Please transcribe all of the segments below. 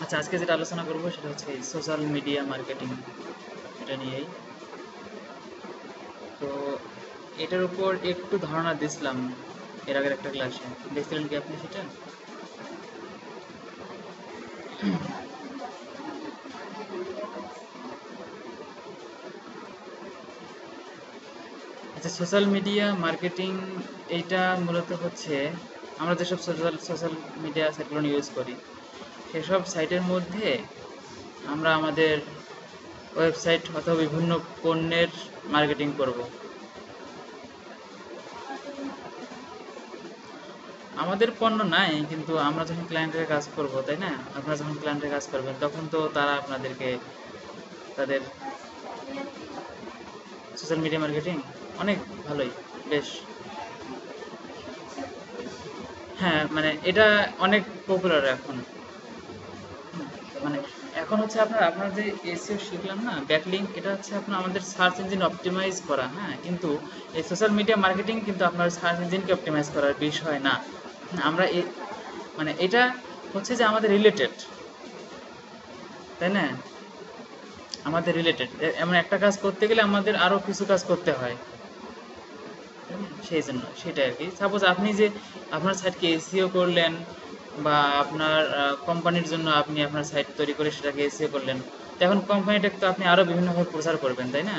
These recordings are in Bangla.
আচ্ছা, আজকে যেটা আলোচনা করবো সেটা হচ্ছে সোশ্যাল মিডিয়া মার্কেটিং, এটা নিয়েই। তো এটার উপর একটু ধারণা দিছিলাম এর আগের একটা ক্লাসে। দেখছিলেন কি আপনি সেটা? আচ্ছা, সোশ্যাল মিডিয়া মার্কেটিং এইটা মূলত হচ্ছে আমরা যেসব সোশ্যাল সোশ্যাল মিডিয়া সাইটগুলো ইউজ করি সেসব সাইটের মধ্যে আমরা আমাদের ওয়েবসাইট অথবা বিভিন্ন পণ্যের মার্কেটিং করব। আমাদের পণ্য নাই, কিন্তু আমরা যখন ক্লায়েন্টের কাজ করব, তাই না? আপনারা যখন ক্লায়েন্টের কাজ করবেন তখন তো তারা আপনাদেরকে তাদের সোশ্যাল মিডিয়া মার্কেটিং অনেক ভালোই, বেশ। হ্যাঁ, মানে এটা অনেক পপুলার এখন। মানে এখন হচ্ছে আপনার আপনার যে এসইও শিখলাম না, ব্যাকলিংক, এটা হচ্ছে আপনার আমাদের সার্চ ইঞ্জিন অপটিমাইজ করা। হ্যাঁ, কিন্তু এই সোশ্যাল মিডিয়া মার্কেটিং কিন্তু আপনার সার্চ ইঞ্জিনকে অপটিমাইজ করার বিষয় না। আমরা মানে এটা হচ্ছে যে আমাদের রিলেটেড, তাই না? আমাদের রিলেটেড এমন একটা কাজ করতে গেলে আমাদের আরো কিছু কাজ করতে হয়, তাই না? সেই জন্য সেটাই আর কি। সাপোজ আপনি যে আপনার সাইটকে এসইও করলেন, বা আপনার কোম্পানির জন্য আপনি আপনার সাইট তৈরি করে সেটাকে এসইও করলেন, তো এখন কোম্পানিটাকে তো আপনি আরো বিভিন্নভাবে প্রচার করবেন, তাই না?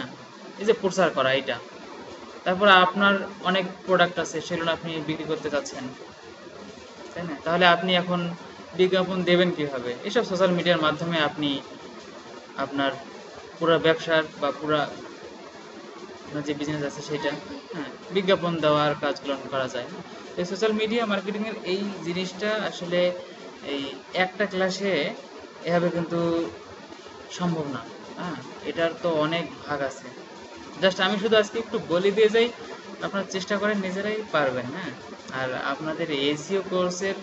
এই যে প্রচার করা এটা, তারপর আপনার অনেক প্রোডাক্ট আছে সেগুলো আপনি বিক্রি করতে চাচ্ছেন, তাই না? তাহলে আপনি এখন বিজ্ঞাপন দেবেন কিভাবে? এসব সোশ্যাল মিডিয়ার মাধ্যমে আপনি আপনার পুরো ব্যবসার বা পুরো আপনার যে বিজনেস আছে সেটা, হ্যাঁ, বিজ্ঞাপন দেওয়ার কাজগুলো করা যায়। এই সোশ্যাল মিডিয়া মার্কেটিং এর এই জিনিসটা আসলে এই একটা ক্লাসে এভাবে কিন্তু সম্ভব না। হ্যাঁ, এটার তো অনেক ভাগ আছে। জাস্ট আমি শুধু আজকে একটু বলে দিয়ে যাই, আপনারা চেষ্টা করেন নিজেরাই পারবেন। হ্যাঁ, আর আপনাদের এসিও কোর্সের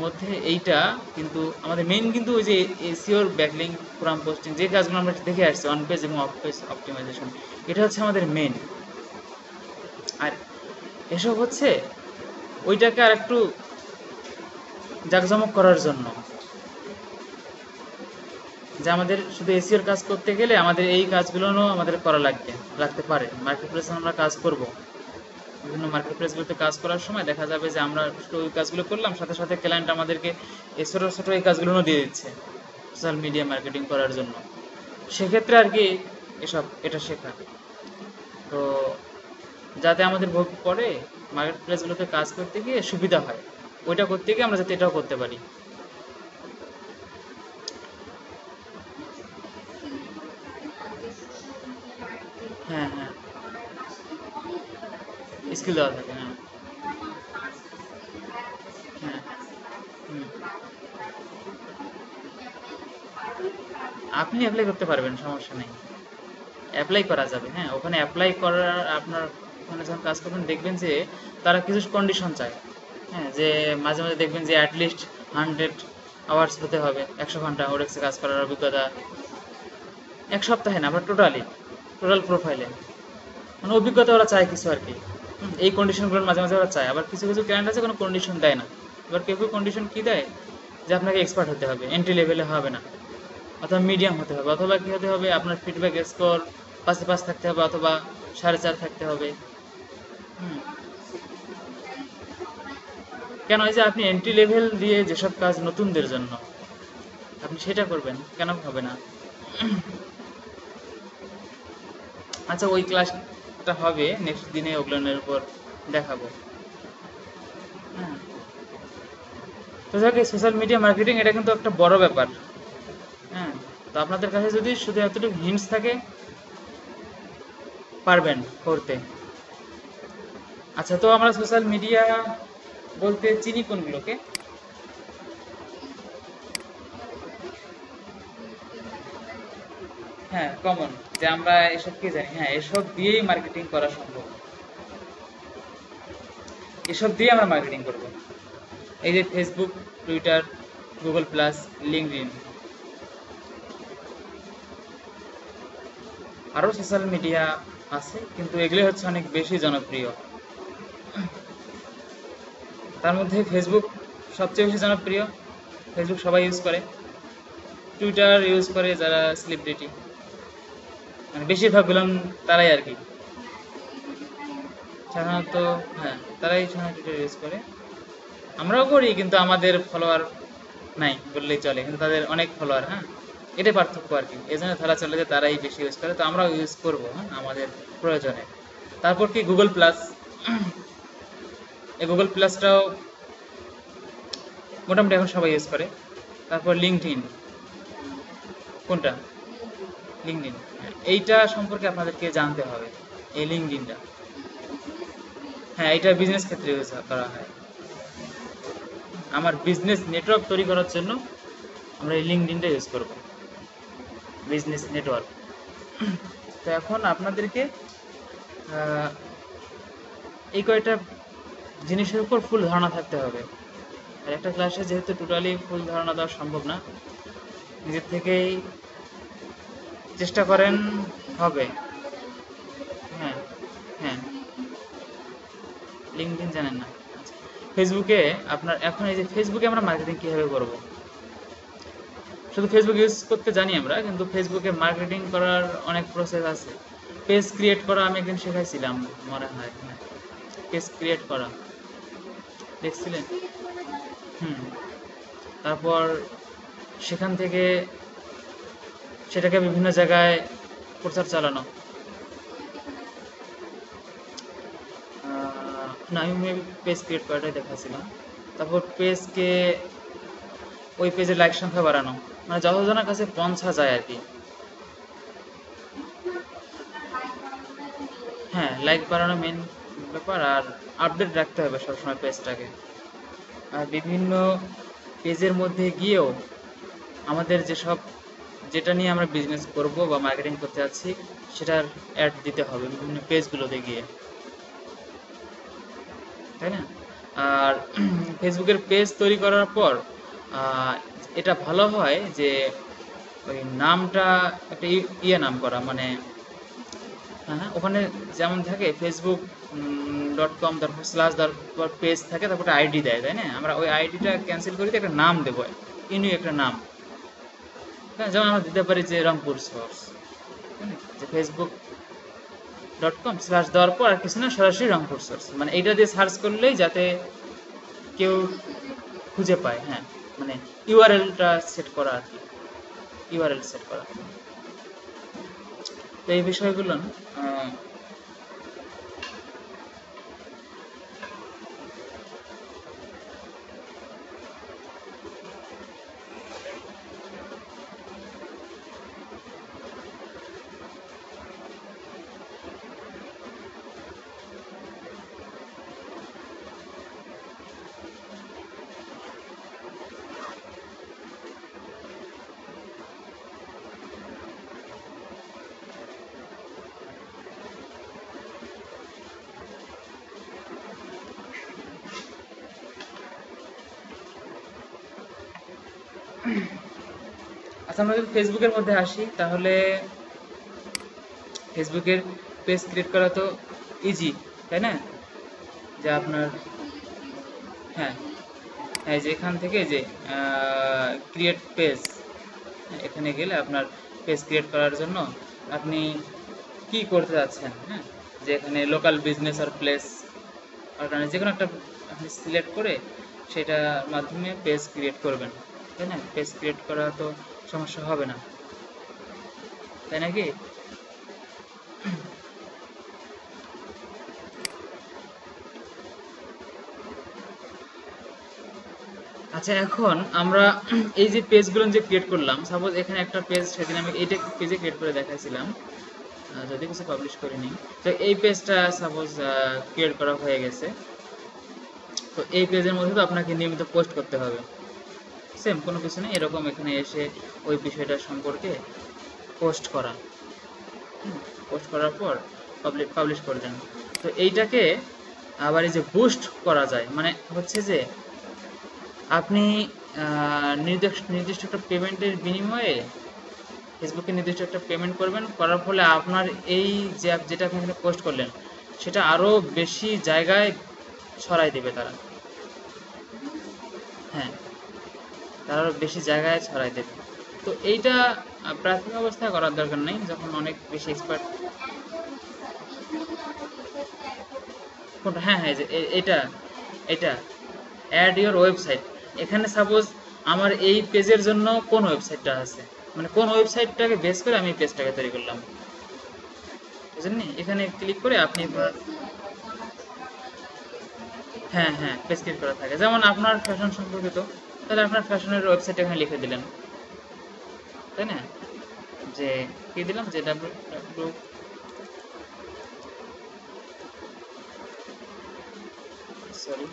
মধ্যে এইটা কিন্তু আমাদের মেইন, কিন্তু ওই যে এসিওর ব্যাকলিং, ফোরাম পোস্টিং, যে কাজগুলো আমরা দেখে আসছি, অন পেজ এবং অফ পেজ অপটিমাইজেশন, এটা হচ্ছে আমাদের মেইন। আর এসব হচ্ছে ওইটাকে আর একটু জাঁকজমক করার জন্য, যে আমাদের শুধু এসিওর কাজ করতে গেলে আমাদের এই কাজগুলোও আমাদের করা লাগতে পারে। মার্কেট প্লেসে আমরা কাজ করব, বিভিন্ন মার্কেট প্লেসগুলোতে কাজ করার সময় দেখা যাবে যে আমরা শুধু ওই কাজগুলো করলাম, সাথে সাথে ক্লায়েন্ট আমাদেরকে এই ছোটো ছোটো এই কাজগুলোও দিয়ে দিচ্ছে সোশ্যাল মিডিয়া মার্কেটিং করার জন্য। সেক্ষেত্রে আর কি এটা শেখা, তো যাতে আমাদের পরে মার্কেট প্লেসগুলোতে কাজ করতে গিয়ে সুবিধা হয়, ওইটা করতে গিয়ে আমরা যাতে এটাও করতে পারি। হ্যাঁ, হ্যাঁ, স্কিল দেওয়া থাকে, হ্যাঁ। হ্যাঁ, হুম। আপনি অ্যাপ্লাই করতে পারবেন, সমস্যা নেই। অ্যাপ্লাই করা যাবে, হ্যাঁ। ওখানে অ্যাপ্লাই করার আপনার, ওখানে যখন কাজ করবেন দেখবেন যে তারা কিছু কন্ডিশন চায়। হ্যাঁ, যে মাঝে মাঝে দেখবেন যে অ্যাটলিস্ট 100 আওয়ার্স হতে হবে, 100 ঘন্টা ওডেক্সে কাজ করার অভিজ্ঞতা। এক সপ্তাহে না, আমরা টোটাল প্রোফাইলে, মানে অভিজ্ঞতা ওরা চায় কিছু আর কি। এই কন্ডিশনগুলোর মাঝে মাঝে ওরা চায়। আবার কিছু কিছু ক্লায়েন্ট আছে কোনো কন্ডিশন দেয় না। এবার কেউ কেউ কন্ডিশন কী দেয়, যে আপনাকে এক্সপার্ট হতে হবে, এন্ট্রি লেভেলে হবে না, অথবা মিডিয়াম হতে হবে, অথবা কি হতে হবে, আপনার ফিডব্যাক স্কোর 5-এ 5 থাকতে হবে, অথবা 4.5 থাকতে হবে। হুম। কেন? এই যে আপনি এন্ট্রি লেভেল দিয়ে যেসব কাজ নতুনদের জন্য, আপনি সেটা করবেন, কেন হবে না? আচ্ছা, ওই ক্লাসটা হবে নেক্সট দিনে, ওগুলোর উপর দেখাবো। হ্যাঁ, তো যাক, সোশ্যাল মিডিয়া মার্কেটিং এটা কিন্তু একটা বড় ব্যাপার। হ্যাঁ, তো আপনাদের কাছে যদি শুধু এতটুকু হিন্টস থাকে, পারবেন করতে। আচ্ছা, তো আমরা সোশ্যাল মিডিয়া বলতে চিনি কোনগুলোকে? হ্যাঁ, কমন, যে আমরা এসবকে জানি, হ্যাঁ, এসব দিয়েই মার্কেটিং করা সম্ভব। এসব দিয়ে আমরা মার্কেটিং করব। এই যে Facebook, Twitter, Google plus, LinkedIn, আরও সোশ্যাল মিডিয়া আছে, কিন্তু এগুলো হচ্ছে অনেক বেশি জনপ্রিয়। তার মধ্যে ফেসবুক সবচেয়ে বেশি জনপ্রিয়। ফেসবুক সবাই ইউজ করে। টুইটার ইউজ করে যারা সেলিব্রিটি, মানে বেশিরভাগ গুলাম তারাই আর কি সাধারণত। হ্যাঁ, তারাই সাধারণত টুইটার ইউজ করে। আমরাও করি কিন্তু আমাদের ফলোয়ার নাই বললেই চলে, কিন্তু তাদের অনেক ফলোয়ার। হ্যাঁ, এটাই পার্থক্য আর কি। এই জন্য ধরা চলে যে তারাই বেশি ইউজ করে, তো আমরাও ইউজ করবো হ্যাঁ আমাদের প্রয়োজনে। তারপর কি গুগল প্লাস, এই গুগল প্লাসটাও মোটামুটি এখন সবাই ইউজ করে। তারপর লিঙ্কডইন, কোনটা? লিঙ্কডইন, এইটা সম্পর্কে আপনাদেরকে জানতে হবে। এই লিঙ্কডইনটা, হ্যাঁ, এটা বিজনেস ক্ষেত্রে ইউজ করা হয়। আমার বিজনেস নেটওয়ার্ক তৈরি করার জন্য আমরা এই লিঙ্কডইনটা ইউজ করব, বিজনেস নেটওয়ার্ক। তো এখন আপনাদেরকে আহ, এই কয়টা জিনিসের উপর ফুল ধারণা থাকতে হবে। আর একটা ক্লাসে যেহেতু টোটালি ফুল ধারণা দেওয়া সম্ভব না, নিজের থেকেই চেষ্টা করেন, হবে। হ্যাঁ, হ্যাঁ, লিঙ্কডইন জানেন না? আচ্ছা, ফেসবুকে আপনার এখন এই যে ফেসবুকে আমরা মার্কেটিং কিভাবে করব, শুধু ফেসবুক ইউজ করতে জানি আমরা, কিন্তু ফেসবুকে মার্কেটিং করার অনেক প্রসেস আছে। পেজ ক্রিয়েট করা আমি একদিন শেখাইছিলাম মনে হয়, হ্যাঁ, পেজ ক্রিয়েট করা দেখছিলেন। হুম, তারপর সেখান থেকে সেটাকে বিভিন্ন জায়গায় প্রচার চালানো। না, আমি মেবি পেজ ক্রিয়েট করাটাই দেখাছিলাম। তারপর পেজকে, ওই পেজের লাইক সংখ্যা বাড়ানো, মানে যতজনের কাছে পৌঁছা যায় আর কি। হ্যাঁ, লাইক বাড়ানো মেন ব্যাপার। আর আপডেট রাখতে হবে সবসময় পেজটাকে। আর বিভিন্ন পেজের মধ্যে গিয়েও আমাদের যেসব, যেটা নিয়ে আমরা বিজনেস করব বা মার্কেটিং করতে যাচ্ছি সেটার অ্যাড দিতে হবে বিভিন্ন পেজগুলোতে গিয়ে, তাই না? আর ফেসবুকের পেজ তৈরি করার পর আহ, এটা ভালো হয় যে ওই নামটা একটা ইয়ে নাম করা, মানে হ্যাঁ হ্যাঁ, ওখানে যেমন থাকে ফেসবুক .com, তারপর স্ল্যাশ, তারপর পেজ থাকে, তারপর আইডি দেয়, তাই না? আমরা ওই আইডিটা ক্যান্সেল করে দিয়ে একটা নাম দেবো, ইউনিক একটা নাম। হ্যাঁ, যেমন আমরা দিতে পারি যে রংপুর সোর্স, যে facebook.com স্ল্যাশ দেওয়ার পর আর কিছু না, সরাসরি রংপুর সোর্স, মানে এইটা দিয়ে সার্চ করলেই যাতে কেউ খুঁজে পায়। হ্যাঁ, মানে ইউআরএলটা সেট করা আর কি, ইউআরএল সেট করা। তো এই বিষয়গুলো না, আচ্ছা, আমরা যদি ফেসবুকের মধ্যে আসি তাহলে ফেসবুকের পেজ ক্রিয়েট করা তো ইজি, তাই না? যে আপনার, হ্যাঁ হ্যাঁ, যে এখান থেকে যে ক্রিয়েট পেজ, এখানে গেলে আপনার পেজ ক্রিয়েট করার জন্য আপনি কি করতে যাচ্ছেন, হ্যাঁ, যে এখানে লোকাল বিজনেস আর প্লেস অর্গানাইজ যে কোনো একটা আপনি সিলেক্ট করে সেটার মাধ্যমে পেজ ক্রিয়েট করবেন, তাই না? পেজ ক্রিয়েট করা তো সমস্যা হবে না, তাই নাকি? আচ্ছা, এখন আমরা এই যে পেজগুলো যে ক্রিয়েট করলাম, সাপোজ এখানে একটা পেজ সেদিন আমি এইটা পেজে ক্রিয়েট করে দেখাইছিলাম, যদি কিছু পাবলিশ করিনি। তো এই পেজটা সাপোজ ক্রিয়েট করা হয়ে গেছে। তো এই পেজের মধ্যে তো আপনাকে নিয়মিত পোস্ট করতে হবে, সেম কোনো কিছু নেই, এরকম এখানে এসে ওই বিষয়টা সম্পর্কে পোস্ট করা, পোস্ট করার পর পাবলিশ করে দেন। তো এইটাকে আবার এই যে বুস্ট করা যায়, মানে হচ্ছে যে আপনি নির্দিষ্ট একটা পেমেন্টের বিনিময়ে ফেসবুকে নির্দিষ্ট একটা পেমেন্ট করবেন, করার ফলে আপনার এই যে যেটা আপনি এখানে পোস্ট করলেন সেটা আরও বেশি জায়গায় ছড়াই দেবে তারা। হ্যাঁ, তারা আরও বেশি জায়গায় ছড়াই দেবে। তো এইটা প্রাথমিক অবস্থায় করার দরকার নেই, যখন অনেক বেশি এক্সপার্ট। কোনটা? হ্যাঁ হ্যাঁ, এই যে এটা এটা অ্যাড ইওর ওয়েবসাইট। এখানে সাপোজ আমার এই পেজের জন্য কোন ওয়েবসাইটটা আছে, মানে কোন ওয়েবসাইটটাকে বেস করে আমি এই পেজটাকে তৈরি করলাম, বুঝলেন? এখানে ক্লিক করে আপনি হ্যাঁ হ্যাঁ, পেজ ক্রিয়েট করা থাকে। যেমন আপনার ফ্যাশন সম্পর্কিত, তাহলে আপনার ফ্যাশনের ওয়েবসাইট এখানে লিখে দিলেন, তাই না? যে কি দিলাম, যে ডাব্লিউ, সরি,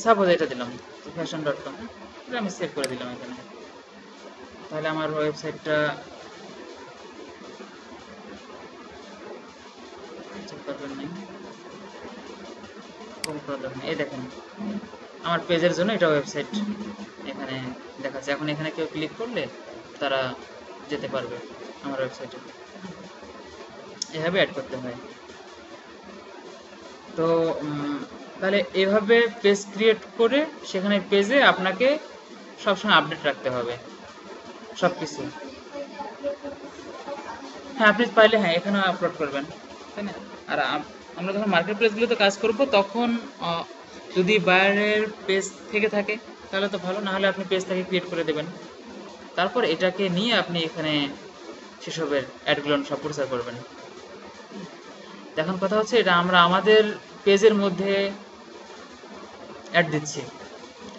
সাপোজ এটা দিলাম fashion.com, এটা আমি সেভ করে দিলাম এখানে। তাহলে আমার ওয়েবসাইটটা চেক করবেন নাই, কোনো প্রবলেম নেই। এই দেখেন আমার পেজের জন্য এটা ওয়েবসাইট এখানে দেখাচ্ছে। এখন এখানে কেউ ক্লিক করলে তারা যেতে পারবে আমার ওয়েবসাইটে। এভাবে অ্যাড করতে হয়। তো তাহলে এভাবে পেজ ক্রিয়েট করে সেখানে পেজে আপনাকে সবসময় আপডেট রাখতে হবে সব কিছু। হ্যাঁ, আপনি পাইলে হ্যাঁ এখানে আপলোড করবেন, তাই না? আর আমরা যখন মার্কেট প্লেসগুলোতে কাজ করব তখন যদি বাইরের পেজ থেকে থাকে তাহলে তো ভালো, না হলে আপনি পেজ থেকে ক্রিয়েট করে দেবেন। তারপর এটাকে নিয়ে আপনি এখানে সেসবের অ্যাডগুলো সব প্রচার করবেন। এখন কথা হচ্ছে, এটা আমরা আমাদের পেজের মধ্যে অ্যাড দিচ্ছি,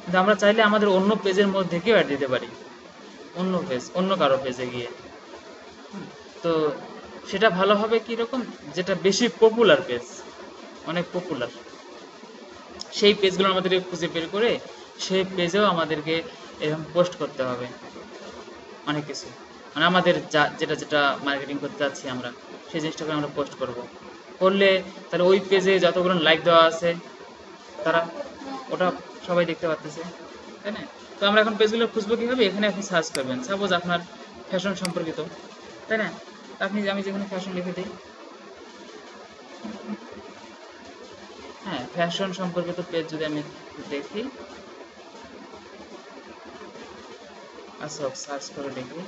কিন্তু আমরা চাইলে আমাদের অন্য পেজের মধ্যে কেউ অ্যাড দিতে পারি, অন্য পেজ, অন্য কারো পেজে গিয়ে। তো সেটা ভালো হবে কীরকম, যেটা বেশি পপুলার পেজ, অনেক পপুলার, সেই পেজগুলো আমাদেরকে খুঁজে বের করে সেই পেজেও আমাদেরকে এরকম পোস্ট করতে হবে অনেক কিছু, মানে আমাদের যেটা যেটা মার্কেটিং করতে যাচ্ছি আমরা, সেই জিনিসটাকে আমরা পোস্ট করব। করলে তাহলে ওই পেজে যতগুলো লাইক দেওয়া আছে তারা ওটা সবাই দেখতে পাচ্ছে, তাই না? তো আমরা এখন পেজগুলো খুঁজবো কীভাবে, এখানে আপনি সার্চ করবেন। সাপোজ আপনার ফ্যাশন সম্পর্কিত, তাই না? আপনি, আমি যেখানে ফ্যাশন লিখে দিই, হ্যাঁ ফ্যাশন সম্পর্কিত পেজ যদি আমি দেখি, আচ্ছা সার্চ করে দেখি,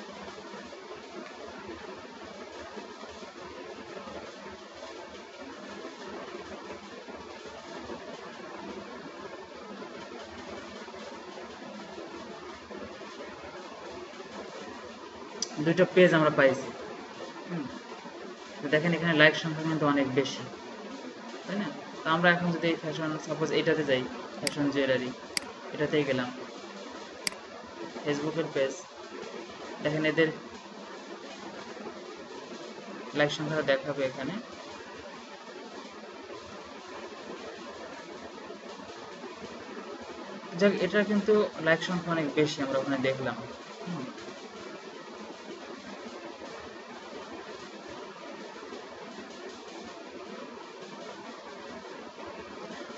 দুইটা পেজ আমরা পাইছি। দেখেন এখানে লাইক সংখ্যা কিন্তু অনেক বেশি, তাই না? তো আমরা এখন যদি ফ্যাশন, সাপোজ এইটাতে যাই, ফ্যাশন জুয়েলারি, এটাতেই গেলাম, ফেসবুকের পেজ, দেখেন এদের লাইক সংখ্যা দেখাবে এখানে। যাক, এটা কিন্তু লাইক সংখ্যা অনেক বেশি, আমরা ওখানে দেখলাম।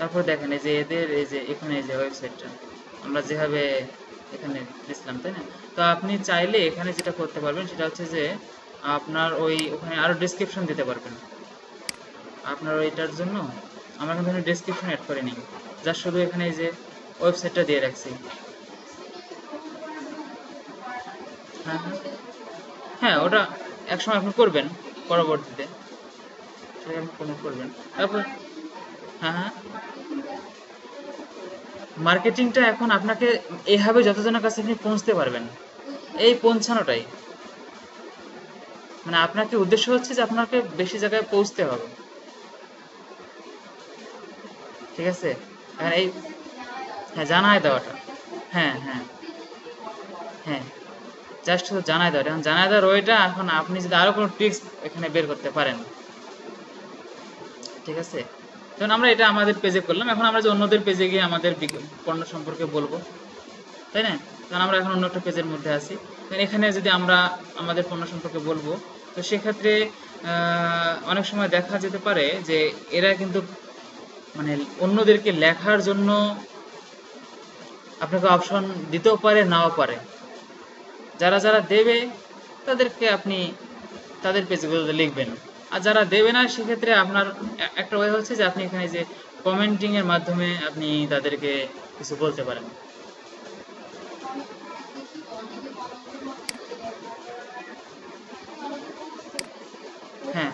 তারপর দেখেন এই যে এদের, এই যে এখানে এই যে ওয়েবসাইটটা আমরা যেভাবে এখানে দিচ্ছিলাম, তাই না? তো আপনি চাইলে এখানে যেটা করতে পারবেন সেটা হচ্ছে যে আপনার ওই ওখানে আরো ডেসক্রিপশন দিতে পারবেন আপনার ওইটার জন্য। আমরা কিন্তু এখানে ডেসক্রিপশন অ্যাড করিনি, যা শুধু এখানে এই যে ওয়েবসাইটটা দিয়ে রাখছি। হ্যাঁ হ্যাঁ হ্যাঁ, ওটা একসময় আপনি করবেন পরবর্তীতে, সেটা আপনি প্রমোট করবেন। তারপর হ্যাঁ হ্যাঁ, মার্কেটিংটা এখন আপনাকে এইভাবে যতজনের কাছে আপনি পৌঁছতে পারবেন, এই পৌঁছানোটাই, মানে আপনাকে উদ্দেশ্য হচ্ছে যে আপনাকে বেশি জায়গায় পৌঁছতে হবে, ঠিক আছে? এখন এই, হ্যাঁ জানায় দেওয়াটা, হ্যাঁ হ্যাঁ হ্যাঁ, জাস্ট শুধু জানায় দেওয়াটা। এখন জানায় দেওয়ার ওইটা, এখন আপনি যদি আরো কোনো ট্রিক্স এখানে বের করতে পারেন, ঠিক আছে? যেমন আমরা এটা আমাদের পেজে করলাম, এখন আমরা যে অন্যদের পেজে গিয়ে আমাদের পণ্য সম্পর্কে বলবো, তাই না? কারণ আমরা এখন অন্য একটা পেজের মধ্যে আছি, এখানে যদি আমরা আমাদের পণ্য সম্পর্কে বলবো, তো সেক্ষেত্রে অনেক সময় দেখা যেতে পারে যে এরা কিন্তু মানে অন্যদেরকে লেখার জন্য আপনাকে অপশন দিতেও পারে, নাও পারে। যারা যারা দেবে তাদেরকে আপনি তাদের পেজগুলোতে লিখবেন, আর যারা দেবে না সেক্ষেত্রে আপনার একটা ওয়ে হচ্ছে যে আপনি এখানে যে কমেন্টিং এর মাধ্যমে আপনি তাদেরকে কিছু বলতে পারেন। হ্যাঁ।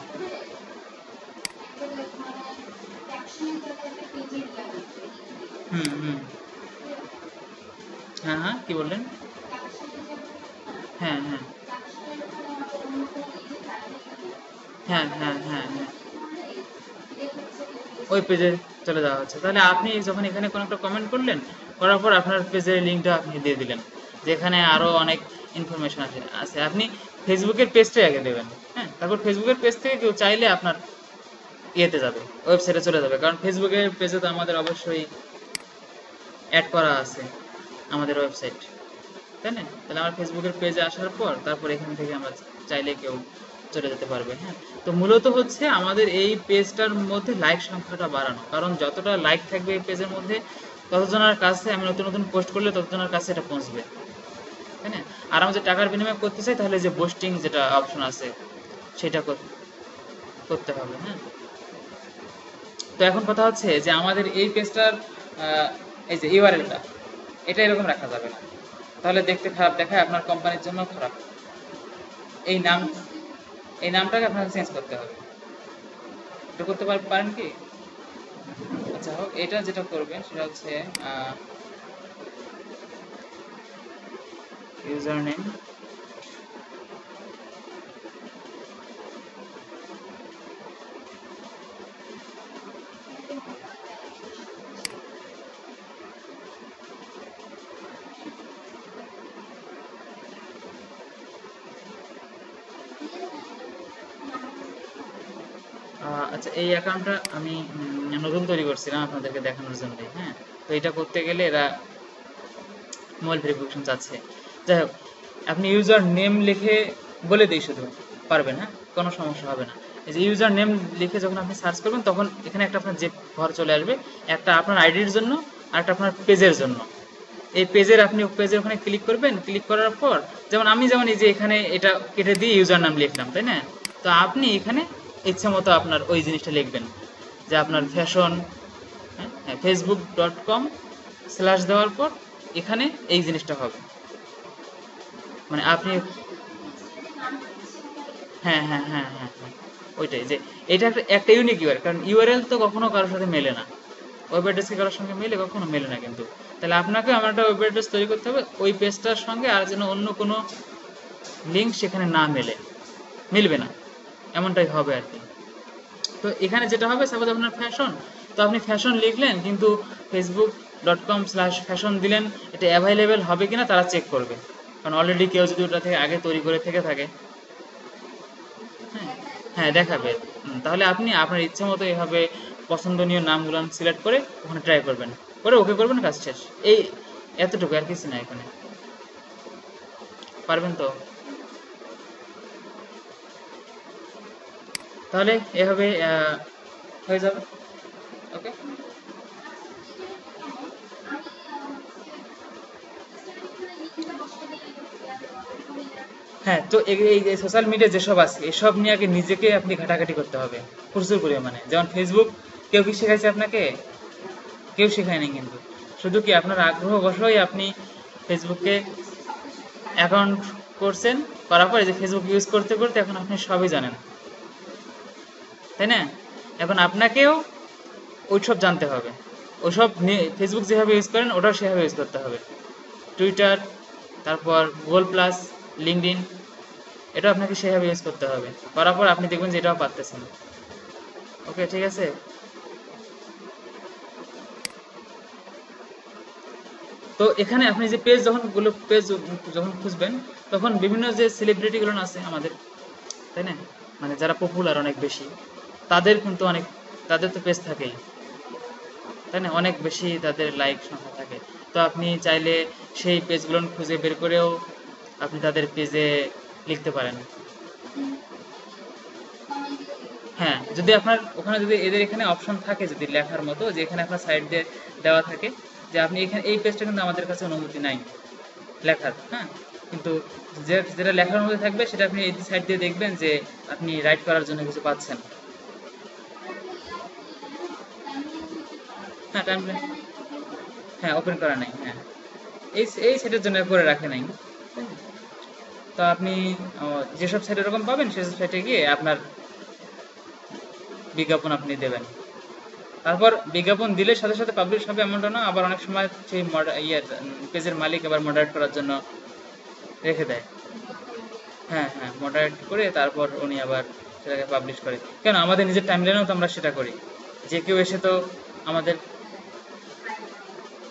হুম হুম। হ্যাঁ হ্যাঁ, কি বললেন? হ্যাঁ হ্যাঁ হ্যাঁ হ্যাঁ হ্যাঁ হ্যাঁ, ওই পেজে চলে যাওয়া হচ্ছে। তাহলে আপনি যখন এখানে কোনো একটা কমেন্ট করলেন, করার পর আপনার পেজের লিঙ্কটা আপনি দিয়ে দিলেন, যেখানে আরো অনেক ইনফরমেশন আছে আছে আপনি ফেসবুকের পেজটাই আগে দেবেন। হ্যাঁ, তারপর ফেসবুকের পেজ থেকে কেউ চাইলে আপনার ইয়েতে যাবে, ওয়েবসাইটে চলে যাবে, কারণ ফেসবুকের পেজে তো আমাদের অবশ্যই অ্যাড করা আছে আমাদের ওয়েবসাইট, তাই না? তাহলে আমার ফেসবুকের পেজে আসার পর তারপর এখান থেকে আমরা চাইলে কেউ চলে যেতে পারবে। হ্যাঁ, তো মূলত হচ্ছে আমাদের এই পেজটার মধ্যে লাইক সংখ্যাটা বাড়ানো, কারণ যতটা লাইক থাকবে এই পেজের মধ্যে ততজনের কাছে আমি নতুন নতুন পোস্ট করলে ততজনের কাছে এটা পৌঁছবে, তাই না? আর আমি যে টাকার বিনিময়ে করতে চাই তাহলে যে পোস্টিং যেটা অপশন আছে সেটা করতে হবে। হ্যাঁ, তো এখন কথা হচ্ছে যে আমাদের এই পেজটার এই যে ইউআরএলটা এটা এরকম রাখা যাবে না, তাহলে দেখতে খারাপ দেখায়, আপনার কোম্পানির জন্য খারাপ। এই নাম এই নামটাকে আপনাকে চেঞ্জ করতে হবে। এটা করতে পারেন কি? আচ্ছা হোক, এটা যেটা করবেন সেটা হচ্ছে ইউজার নেম। আচ্ছা, এই অ্যাকাউন্টটা আমি নতুন তৈরি করছিলাম আপনাদেরকে দেখানোর জন্যই। হ্যাঁ, তো এটা করতে গেলে এরা মোবাইল ভেরিফিকেশন চাচ্ছে। যাই হোক, আপনি ইউজার নেম লিখে বলে দিই শুধু, পারবেন। হ্যাঁ, কোনো সমস্যা হবে না। এই যে ইউজার নেম লিখে যখন আপনি সার্চ করবেন তখন এখানে একটা আপনার যে ঘর চলে আসবে, একটা আপনার আইডির জন্য আর একটা আপনার পেজের জন্য। এই পেজের আপনি পেজের ওখানে ক্লিক করবেন, ক্লিক করার পর যেমন এই যে এখানে এটা কেটে দিয়ে ইউজার নাম লিখলাম, তাই না? তো আপনি এখানে ইচ্ছে মতো আপনার ওই জিনিসটা লিখবেন, যে আপনার ফ্যাশন, হ্যাঁ, facebook.com/ দেওয়ার পর এখানে এই জিনিসটা হবে, মানে আপনি, হ্যাঁ হ্যাঁ হ্যাঁ হ্যাঁ হ্যাঁ, ওইটাই যে এটা একটা ইউনিক ইউআরএল, কারণ ইউআরএল তো কখনো কারোর সাথে মেলে না, ওয়েব অ্যাড্রেস কি কারোর সঙ্গে মেলে? কখনো মেলে না কিন্তু। তাহলে আপনাকে আমার একটা ওয়েব অ্যাড্রেস তৈরি করতে হবে ওই পেজটার সঙ্গে, আর যেন অন্য কোনো লিঙ্ক সেখানে না মিলবে না, এমনটাই হবে আর কি। তো এখানে যেটা হবে, সাপোজ আপনার ফ্যাশন, তো আপনি ফ্যাশন লিখলেন কিন্তু facebook.com/ফ্যাশন দিলেন, এটা অ্যাভাইলেবল হবে কিনা তারা চেক করবে, কারণ অলরেডি কেউ যদি ওটা থেকে আগে তৈরি করে থেকে থাকে। হ্যাঁ হ্যাঁ, দেখাবে। তাহলে আপনি আপনার ইচ্ছে মতো এভাবে পছন্দনীয় নামগুলো সিলেক্ট করে ওখানে ট্রাই করবেন, করে ওকে করবেন, কাজ শেষ। এই এতটুকু, আর কিছু না এখানে। পারবেন তো? তাহলে এভাবে হয়ে যাবে। ওকে। হ্যাঁ, তো এই যে সোশ্যাল মিডিয়া যেসব আছে এসব নিয়ে আগে নিজেকে আপনি ঘাটাঘাটি করতে হবে প্রচুর পরিমাণে। যেমন ফেসবুক, কেউ কি শেখাইছে আপনাকে? কেউ শেখায়নি কিন্তু। শুধু কি আপনার আগ্রহবশই আপনি ফেসবুকে অ্যাকাউন্ট করছেন, করার পর এই যে ফেসবুক ইউজ করতে করতে এখন আপনি সবই জানেন, তাই না? এখন আপনাকেও ওইসব জানতে হবে, ওইসব ফেসবুক যেভাবে ইউজ করেন ওটাও সেভাবে ইউজ করতে হবে। টুইটার, তারপর গুগল প্লাস, লিঙ্কডইন, এটা আপনাকে সেভাবে ইউজ করতে হবে, করার পর আপনি দেখবেন যে এটাও পারতেছেন। ওকে, ঠিক আছে। তো এখানে আপনি যে পেজ যখন খুঁজবেন, তখন বিভিন্ন যে সেলিব্রিটিগুলো আছে আমাদের, তাই না? মানে যারা পপুলার অনেক বেশি, তাদের কিন্তু অনেক, তাদের তো পেজ থাকেই, তাই না? অনেক বেশি তাদের লাইক সংখ্যা থাকে। তো আপনি চাইলে সেই পেজগুলো খুঁজে বের করেও আপনি তাদের পেজে লিখতে পারেন। হ্যাঁ, যদি আপনার ওখানে যদি এদের এখানে অপশন থাকে, যদি লেখার মতো যে এখানে আপনার সাইড দিয়ে দেওয়া থাকে যে আপনি এখানে এই পেজটা কিন্তু আমাদের কাছে অনুমতি নাই লেখার, হ্যাঁ, কিন্তু যেটা লেখার মধ্যে থাকবে সেটা আপনি এই সাইড দিয়ে দেখবেন যে আপনি রাইট করার জন্য কিছু পাচ্ছেন। হ্যাঁ, টাইমলাইন, হ্যাঁ ওপেন করা নাই, হ্যাঁ এই সাইটের জন্য করে রাখে নাই। তো আপনি যেসব সাইটে এরকম পাবেন সেসব সাইটে গিয়ে আপনার বিজ্ঞাপন আপনি দেবেন। তারপর বিজ্ঞাপন দিলে সাথে সাথে পাবলিশ হবে এমনটা না, আবার অনেক সময় সেই পেজের মালিক আবার মডারেট করার জন্য রেখে দেয়। হ্যাঁ হ্যাঁ, মডারেট করে তারপর উনি আবার সেটাকে পাবলিশ করে। কেন, আমাদের নিজের টাইমলাইনেও তো আমরা সেটা করি, যে কেউ এসে তো আমাদের,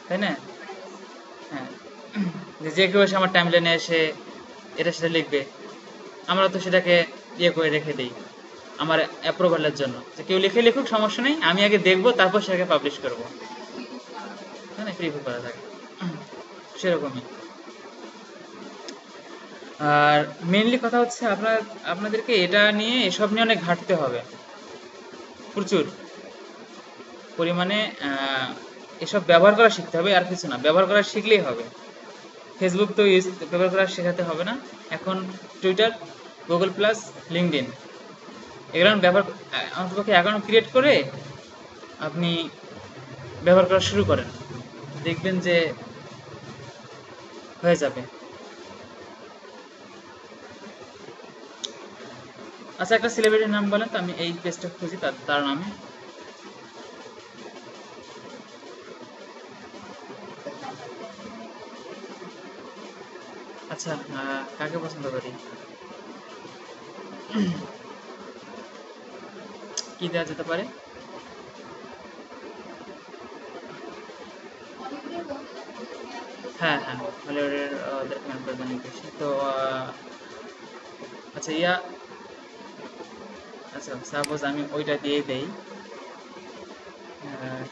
তাই না? হ্যাঁ, যে কেউ এসে আমার টাইমলাইনে এসে এটা সেটা লিখবে, আমরা তো সেটাকে ইয়ে করে রেখে দিই আমার অ্যাপ্রুভালের জন্য, যে কেউ লিখে লিখুক সমস্যা নেই, আমি আগে দেখবো তারপর সেটাকে পাবলিশ করবো, তাই না? প্রিভিউ করা থাকে সেরকমই। আর মেইনলি কথা হচ্ছে আপনাদেরকে এটা নিয়ে, এসব নিয়ে অনেক ঘাঁটতে হবে, প্রচুর পরিমাণে এসব ব্যবহার করা শিখতে হবে, আর কিছু না, ব্যবহার করা শিখলেই হবে। ফেসবুক তো ব্যবহার করা শেখাতে হবে না এখন, টুইটার, গুগল প্লাস, লিঙ্কডইন, এগুলো ব্যবহার, অন্ততপক্ষে অ্যাকাউন্ট ক্রিয়েট করে আপনি ব্যবহার করা শুরু করেন, দেখবেন যে হয়ে যাবে। আচ্ছা, একটা সেলিব্রিটির নাম বলেন তো, আমি এই পেজটা খুঁজি তার নামে। আচ্ছা, কাকে পছন্দ করি, কি দেওয়া যেতে পারে? হ্যাঁ হ্যাঁ, হলিউডের ওদের ফ্যান বেশ অনেক বেশি তো। আচ্ছা আচ্ছা সাপোজ আমি ওইটা দিয়ে দেই। আহ,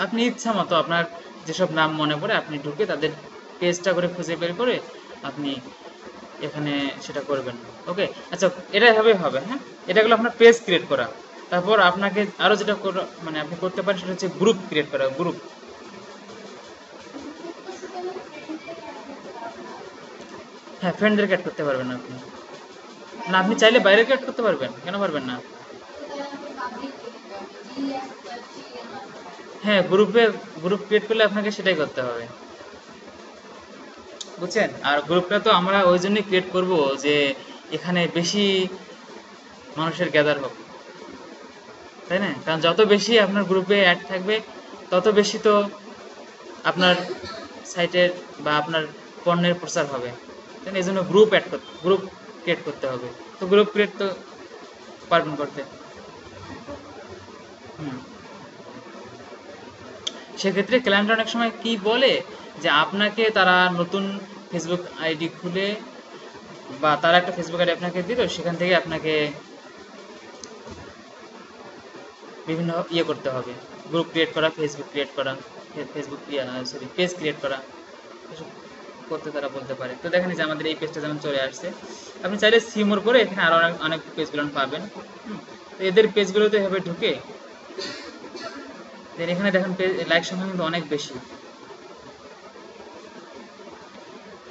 আপনি ইচ্ছা মতো আপনার যেসব নাম মনে পড়ে আপনি ঢুকে তাদের পেজটা করে খুঁজে বের করে আপনি এখানে সেটা করবেন। ওকে, আচ্ছা, এটা এভাবেই হবে। হ্যাঁ, এটা হলো আপনার পেজ ক্রিয়েট করা। তারপর আপনাকে আরো যেটা মানে আপনি করতে পারেন সেটা হচ্ছে গ্রুপ ক্রিয়েট করা, গ্রুপ। হ্যাঁ, ফ্রেন্ডদেরকে অ্যাড করতে পারবেন আপনি, না আপনি চাইলে বাইরেকে অ্যাড করতে পারবেন, কেন পারবেন না? হ্যাঁ, গ্রুপ ক্রিয়েট করলে আপনাকে সেটাই করতে হবে, বুঝছেন? আর গ্রুপটা তো আমরা ওই জন্যই ক্রিয়েট করব যে এখানে বেশি মানুষের গ্যাদার হোক, তাই না? কারণ যত বেশি আপনার গ্রুপে অ্যাড থাকবে তত বেশি তো আপনার সাইটের বা আপনার পণ্যের প্রচার হবে, তাই না? এই জন্য গ্রুপ ক্রিয়েট করতে হবে। তো গ্রুপ ক্রিয়েট তো পারবেন করতে। হুম, সেক্ষেত্রে ক্লায়েন্ট অনেক সময় কি বলে, যে আপনাকে তারা নতুন ফেসবুক আইডি খুলে, বা তারা একটা ফেসবুক আইডি আপনাকে দিল, সেখান থেকে আপনাকে বিভিন্ন ইয়ে করতে হবে, গ্রুপ ক্রিয়েট করা, ফেসবুক ক্রিয়েট করা, ফেসবুক সরি পেজ ক্রিয়েট করা, এসব করতে তারা বলতে পারে। তো দেখেন যে আমাদের এই পেজটা যেমন চলে আসছে, আপনি চাইলে সিমোর করে এখানে আরো অনেক অনেক পেজগুলো পাবেন। তো এদের পেজগুলোতে এভাবে ঢুকে দেন এখানে দেখেন লাইক সংখ্যা কিন্তু অনেক বেশি,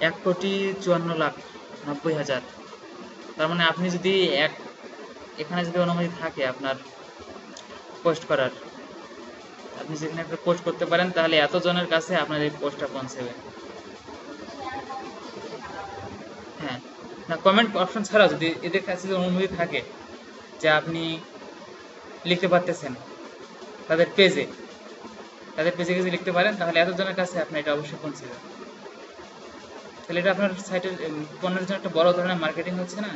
1,54,90,000। তার মানে আপনি যদি এখানে যদি অনুমতি থাকে আপনার পোস্ট করার, আপনি যেখানে একটা পোস্ট করতে পারেন, তাহলে এত জনের কাছে আপনার এই পোস্টটা পৌঁছাবে। হ্যাঁ, না কমেন্ট অপশন ছাড়া যদি এদের কাছে যদি অনুমতি থাকে যে আপনি লিখতে পারতেছেন তাদের পেজে, কিছু লিখতে পারেন, তাহলে এতজনের কাছে আপনার এটা অবশ্যই পৌঁছে যাবে। তাহলে এটা আপনার সাইটের পণ্যের জন্য একটা বড় ধরনের মার্কেটিং হচ্ছে না?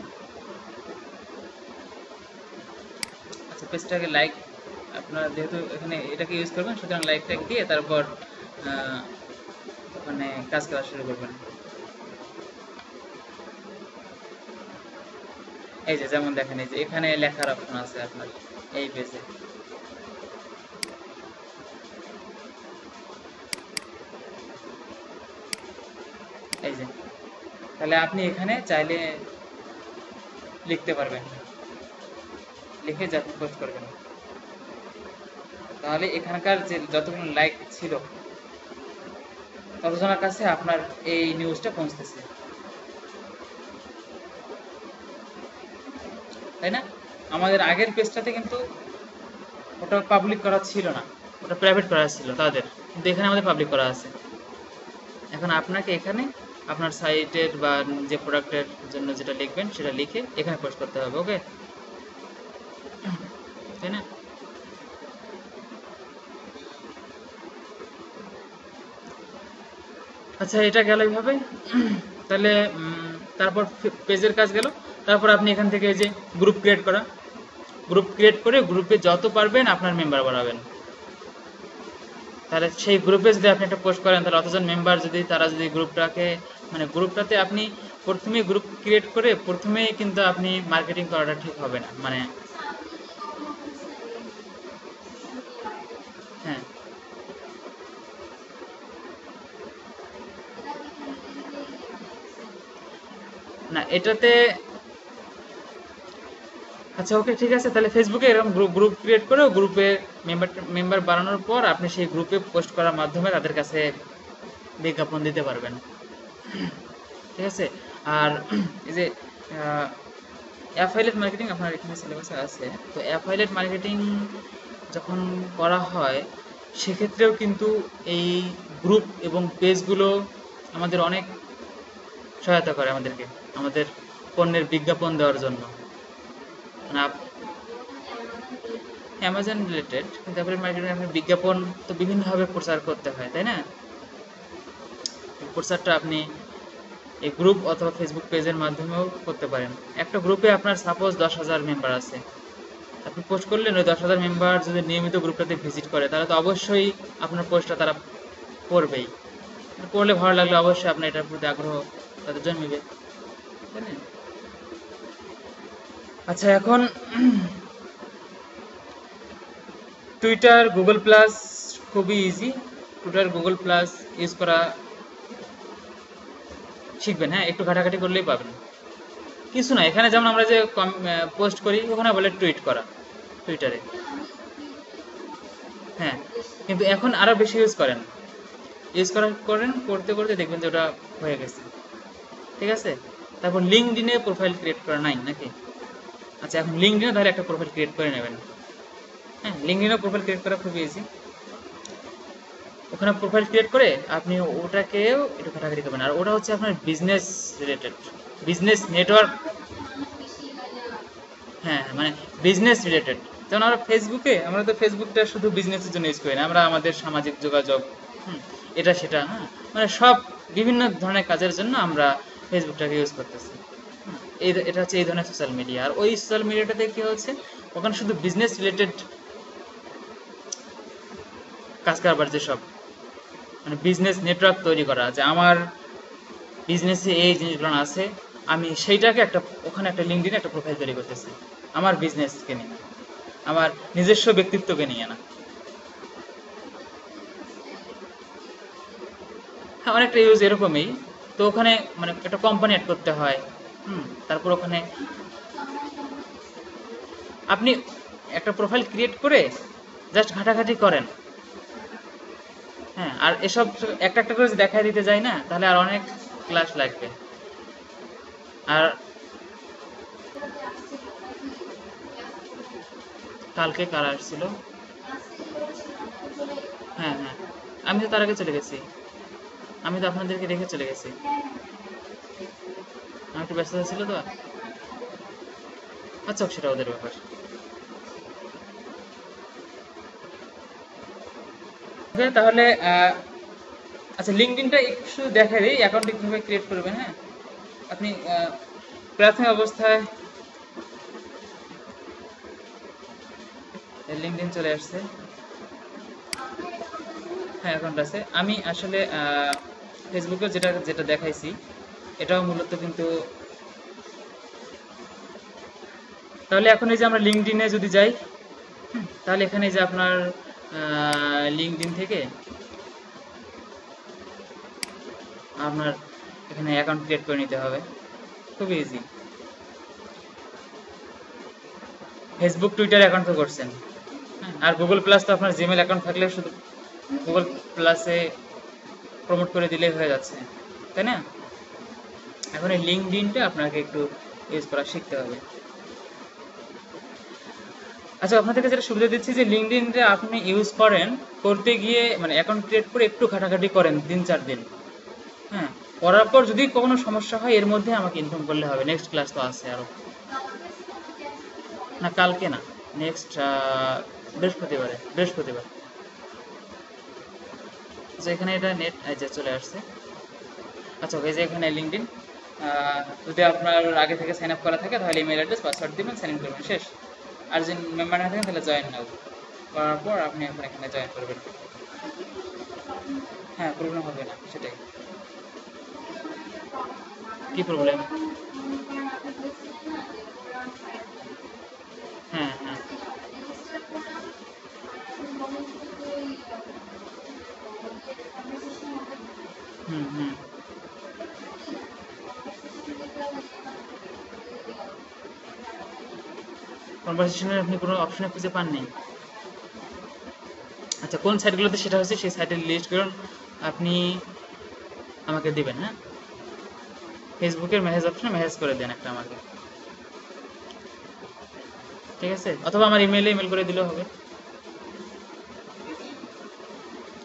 আচ্ছা, পেজটাকে লাইক, আপনারা যেহেতু এখানে এটাকে ইউজ করবেন, সুতরাং লাইক দিয়ে তারপর মানে কাজ করা শুরু করবেন। এই যে যেমন দেখেন, এই যে এখানে লেখার অপশন আছে আপনার এই পেজে, এই যে, তাহলে আপনি এখানে চাইলে লিখতে পারবেন। লিখে যে আপনি পোস্ট করবেন, তাহলে এখানকার যে যতগুলো লাইক ছিল ততজনের কাছে আপনার এই নিউজটা পৌঁছতেছে, তাই না? আমাদের আগের পেজটাতে কিন্তু ওটা পাবলিক করা ছিল না, ওটা প্রাইভেট করা ছিল তাদের, কিন্তু এখানে আমাদের পাবলিক করা আছে। এখন আপনাকে এখানে আপনার সাইটের বা যে প্রোডাক্টের জন্য যেটা লিখবেন সেটা লিখে এখানে পোস্ট করতে হবে, ওকে, তাই না? আচ্ছা, এটা গেল এইভাবে। তাহলে তারপর পেজের কাজ গেল। তারপর আপনি এখান থেকে এই যে গ্রুপ ক্রিয়েট করা, গ্রুপ ক্রিয়েট করে গ্রুপে যত পারবেন আপনার মেম্বার বাড়াবেন। তাহলে সেই গ্রুপে যদি আপনি একটা পোস্ট করেন, তাহলে অতজন মেম্বার যদি তারা যদি গ্রুপটাকে মানে গ্রুপটাতে আপনি প্রথমেই গ্রুপ ক্রিয়েট করে প্রথমেই কিন্তু আপনি মার্কেটিং করাটা ঠিক হবে না, মানে হ্যাঁ, না এটাতে আচ্ছা ওকে ঠিক আছে, তাহলে ফেসবুকে এরকম গ্রুপ গ্রুপ ক্রিয়েট করে গ্রুপে মেম্বার মেম্বার বাড়ানোর পর আপনি সেই গ্রুপে পোস্ট করার মাধ্যমে তাদের কাছে বিজ্ঞাপন দিতে পারবেন, ঠিক আছে? আর এই যে অ্যাফাইলেট মার্কেটিং আপনার এখানে সিলেবাসে আছে, তো অ্যাফাইলেট মার্কেটিং যখন করা হয় সেক্ষেত্রেও কিন্তু এই গ্রুপ এবং পেজগুলো আমাদের অনেক সহায়তা করে আমাদেরকে, আমাদের পণ্যের বিজ্ঞাপন দেওয়ার জন্য। মানে অ্যামাজন রিলেটেড, কিন্তু অ্যাফিলিয়েট মার্কেটিং আপনার বিজ্ঞাপন তো বিভিন্নভাবে প্রচার করতে হয়, তাই না? এই প্রচারটা আপনি এই গ্রুপ অথবা ফেসবুক পেজের মাধ্যমেও করতে পারেন। একটা গ্রুপে আপনার সাপোজ 10,000 মেম্বার আছে, আপনি পোস্ট করলেন, ওই 10,000 মেম্বার যদি নিয়মিত গ্রুপটাতে ভিজিট করে তাহলে তো অবশ্যই আপনার পোস্টটা তারা পড়বেই, পড়লে ভালো লাগলে অবশ্যই আপনার এটার প্রতি আগ্রহ তাদের জন্মিবে, তাই না? আচ্ছা, এখন টুইটার গুগল প্লাস খুবই easy. Twitter Google plus use করা শিখবেন, হ্যাঁ, একটু ঘাটাঘাটি করলেই পাবেন, কিছু না। এখানে যেমন আমরা যে পোস্ট করি ওখানে বলে টুইট করা টুইটারে, হ্যাঁ, কিন্তু এখন আরো বেশি ইউজ করেন, ইউজ করেন করতে করতে দেখবেন যে ওটা হয়ে গেছে, ঠিক আছে? তারপর লিঙ্কডইনে প্রোফাইল ক্রিয়েট করা নাই নাকি? আচ্ছা, এখন লিঙ্কডইনে তাহলে একটা প্রোফাইল ক্রিয়েট করে নেবেন। হ্যাঁ, লিঙ্কডইনে প্রোফাইল ক্রিয়েট করা খুবই ইজি। ওখানে প্রোফাইল ক্রিয়েট করে আপনি ওটাকেও একটু ঘাটাঘাটি করবেন, আর ওটা হচ্ছে আপনার বিজনেস রিলেটেড, বিজনেস নেটওয়ার্ক, হ্যাঁ, মানে বিজনেস রিলেটেড। যেমন আমরা তো ফেসবুকটা শুধু বিজনেসের জন্য ইউজ করি না, আমরা আমাদের সামাজিক যোগাযোগ, এটা সেটা, হ্যাঁ, মানে সব বিভিন্ন ধরনের কাজের জন্য আমরা ফেসবুকটাকে ইউজ করতেছি। এটা হচ্ছে এই ধরনের সোশ্যাল মিডিয়া। আর ওই সোশ্যাল মিডিয়াটাতে কি হচ্ছে, ওখানে শুধু বিজনেস রিলেটেড কাজ কারবার, যেসব মানে বিজনেস নেটওয়ার্ক তৈরি করা, যে আমার বিজনেসে এই জিনিসগুলো আছে, আমি সেইটাকে একটা ওখানে একটা লিঙ্কডিনে একটা প্রোফাইল তৈরি করতেছি আমার বিজনেসকে নিয়ে, আমার নিজস্ব ব্যক্তিত্বকে নিয়ে না। হ্যাঁ, অনেকটা ইউজ এরকমই। তো ওখানে মানে একটা কোম্পানি অ্যাড করতে হয়, তারপর ওখানে আপনি একটা প্রোফাইল ক্রিয়েট করে জাস্ট ঘাটাঘাটি করেন, হ্যাঁ। আর এসব একটা একটা করে দেখাই দিতে যাই না, তাহলে আর অনেক ক্লাস লাগবে। আর কালকে কারা আসছিল? হ্যাঁ হ্যাঁ, আমি তো তার আগে চলে গেছি, আমি তো আপনাদেরকে রেখে চলে গেছি, আমার একটু ব্যস্ততা ছিল তো। আচ্ছা, সেটা ওদের ব্যাপার। ওকে, তাহলে আচ্ছা, লিঙ্কডইনটা একটু দেখাই দিই অ্যাকাউন্ট কিভাবে ক্রিয়েট করবেন, হ্যাঁ। আপনি প্রাথমিক অবস্থায় লিঙ্কডইন চলে আসছে, হ্যাঁ অ্যাকাউন্ট আছে। আমি আসলে ফেসবুকে যেটা যেটা দেখাইছি এটাও মূলত কিন্তু, তাহলে এখন এই যে আমরা লিঙ্কডইনে যদি যাই, তাহলে এখানে যে আপনার লিঙ্কডইন থেকে আপনার এখানে অ্যাকাউন্ট ক্রিয়েট করে নিতে হবে, খুবই ইজি। ফেসবুক টুইটার অ্যাকাউন্ট তো করছেন, হ্যাঁ, আর গুগল প্লাস তো আপনার জিমেল অ্যাকাউন্ট থাকলে শুধু গুগল প্লাসে প্রমোট করে দিলেই হয়ে যাচ্ছে, তাই না? এখন এই লিঙ্কডইনটা আপনাকে একটু ইউজ করা শিখতে হবে। আচ্ছা, আপনাদেরকে যেটা সুবিধা দিচ্ছি যে লিঙ্কডইনটা আপনি ইউজ করেন, করতে গিয়ে মানে অ্যাকাউন্ট ক্রিয়েট করে একটু খাটাখাটি করেন 3-4 দিন, হ্যাঁ, করার পর যদি কখনো সমস্যা হয় এর মধ্যে আমাকে ইনফর্ম করলে হবে। নেক্সট ক্লাস তো আছে আরো, না কালকে না, নেক্সট বৃহস্পতিবার। আচ্ছা, এখানে এটা নেট এই যে চলে আসছে। আচ্ছা, এই যে এখানে লিঙ্কডইন, যদি আপনার আগে থেকে সাইন আপ করা থাকে তাহলে ইমেল অ্যাড্রেস পাসওয়ার্ড দিবেন, সাইন ইন করবেন, শেষ। আর যদি মেম্বার না থাকেন তাহলে জয়েন নাও করার পর আপনি এখন এখানে জয়েন করবেন। হ্যাঁ, প্রবলেম হবে না, সেটাই। কি প্রবলেম? হ্যাঁ, হ্যাঁ। হুম, হুম। কনভারসেশনের আপনি কোনো অপশনে খুঁজে পাননি? আচ্ছা, কোন সাইটগুলোতে সেটা হচ্ছে সেই সাইটের লিস্ট করুন, আপনি আমাকে দিবেন, হ্যাঁ? ফেসবুকের মেসেজ অপশনে মেসেজ করে দেন একটা আমাকে, ঠিক আছে? অথবা আমার ইমেইলে ইমেল করে দিলেও হবে।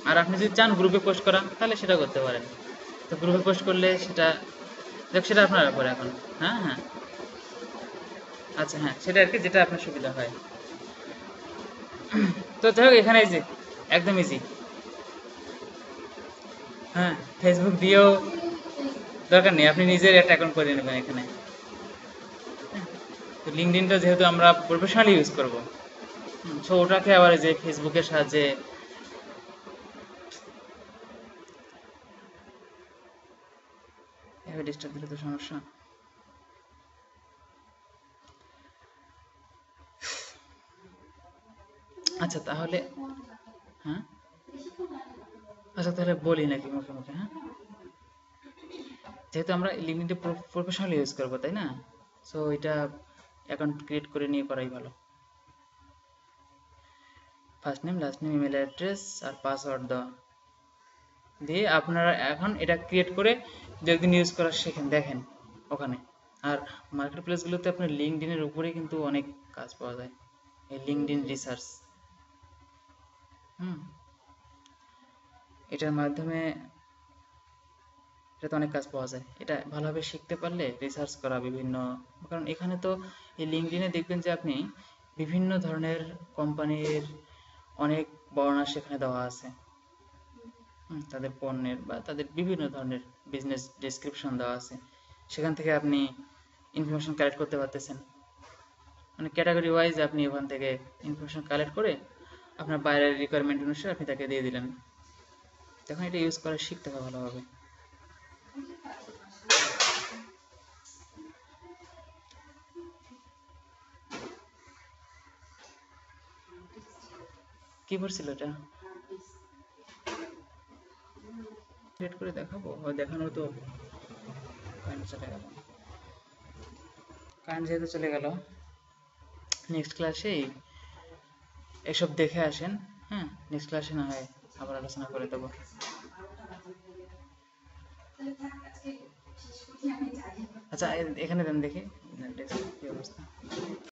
আর আপনি যদি চান গ্রুপে পোস্ট করা তাহলে সেটা করতে পারেন। তো গ্রুপে পোস্ট করলে সেটা, দেখ, সেটা আপনার ব্যাপারে এখন। হ্যাঁ, হ্যাঁ। আচ্ছা, হ্যাঁ, সেটা আর কি, যেটা আপনার সুবিধা হয়। তো যাই হোক, এখানে এই যে একদম ইজি। হ্যাঁ, ফেসবুক দিয়েও দরকার নেই, আপনি নিজের একটা অ্যাকাউন্ট করে নেবেন এখানে। তো লিঙ্কডইনটা যেহেতু আমরা প্রফেশনালি ইউজ করব, সো ওটাকে আবার এই যে ফেসবুকের সাহায্যে এভাবে ডিস্টার্ব দিলে তো সমস্যা। আচ্ছা তাহলে, হ্যাঁ, আচ্ছা তাহলে বলি নাকি মুখে মুখে, হ্যাঁ? যেহেতু আমরা লিঙ্কডইনটা প্রফেশনাল ইউজ করবো, তাই না? সো এটা অ্যাকাউন্ট ক্রিয়েট করে নিয়ে করাই ভালো। First name, last name, email address আর পাসওয়ার্ড দেওয়া দিয়ে আপনারা এখন এটা ক্রিয়েট করে দু একদিন ইউজ করা শেখেন, দেখেন ওখানে। আর মার্কেট প্লেসগুলোতে আপনার লিঙ্কডইনের উপরেই কিন্তু অনেক কাজ পাওয়া যায়, এই লিঙ্কডইন রিসার্চ, হুম, এটার মাধ্যমে এটাতে অনেক কাজ পাওয়া যায়। এটা ভালোভাবে শিখতে পারলে রিসার্চ করা বিভিন্ন, কারণ এখানে তো এই লিঙ্কডইনে দেখবেন যে আপনি বিভিন্ন ধরনের কোম্পানির অনেক বর্ণনা সেখানে দেওয়া আছে, তাদের পণ্যের বা তাদের বিভিন্ন ধরনের বিজনেস ডেসক্রিপশন দেওয়া আছে, সেখান থেকে আপনি ইনফরমেশন কালেক্ট করতে পারতেছেন। মানে ক্যাটাগরি ওয়াইজ আপনি ওখান থেকে ইনফরমেশন কালেক্ট করে আপনার বাইরের রিকোয়ারমেন্ট অনুসারে আপনি তাকে দিয়ে দিলেন। তখন এটা ইউজ করা শিখতে হবে ভালোভাবে। কি পড়ছিল এটা? ক্রিয়েট করে দেখাবো, দেখানো তো কারেন্ট চলে গেল। কারেন্ট যেহেতু চলে গেল, নেক্সট ক্লাসেই এসব দেখে আসেন, হ্যাঁ, নেক্সট ক্লাসে না হয় আবার আলোচনা করে দেবো। আচ্ছা, এখানে দেন দেখি কি অবস্থা।